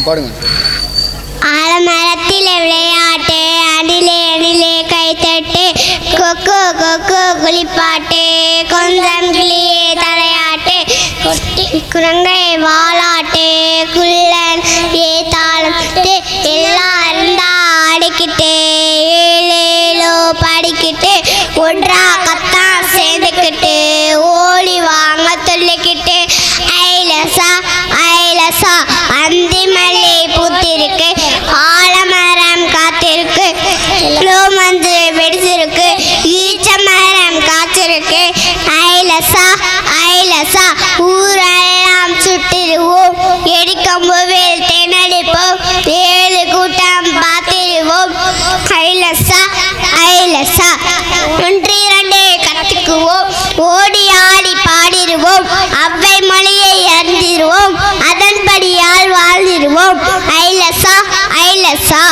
பாடுங்க. ஆலமரத்தில் விளையாட்டு, அணிலே அணிலே கைத்தட்டு, கொக்கு கொக்கு குளிப்பாட்டு, கொஞ்சம் கிளியே தலையாட்டு, கொட்டி குரங்கை வாலாட்டு, குள்ளன் ஏத்தாளம் எல்லாரும் ஆடிக்கிட்டு, ஏழேலோ படிக்கிட்டு, ஒன்றா கத்தான் சேர்ந்துக்கிட்டு, ஓடி வாங்க சொல்லிக்கிட்டு, ஐலசா ஐலசா அந்தி மல்லி பூத்திருக்கு, ஆலமரம் காத்திருக்கு, மஞ்சு வெடிச்சிருக்கு, ஈச்ச மரம் காய்ச்சிருக்கு, ஐலசா ஐலசா ஊரெல்லாம் சுட்டிடுவோம், எடிக்கம்புவில் திணடிப்போம், ஏழு கூட்டம் பார்த்திடுவோம், ஐலசா ஐலசா ஒன்று இரண்டு கற்றுக்குவோம், ஓடி ஆடி பாடிடுவோம், அவ்வை மொழியை அறிந்திடுவோம், அதன்படியால் வாழ்ந்திடுவோம், ஐலசா ஐலசா.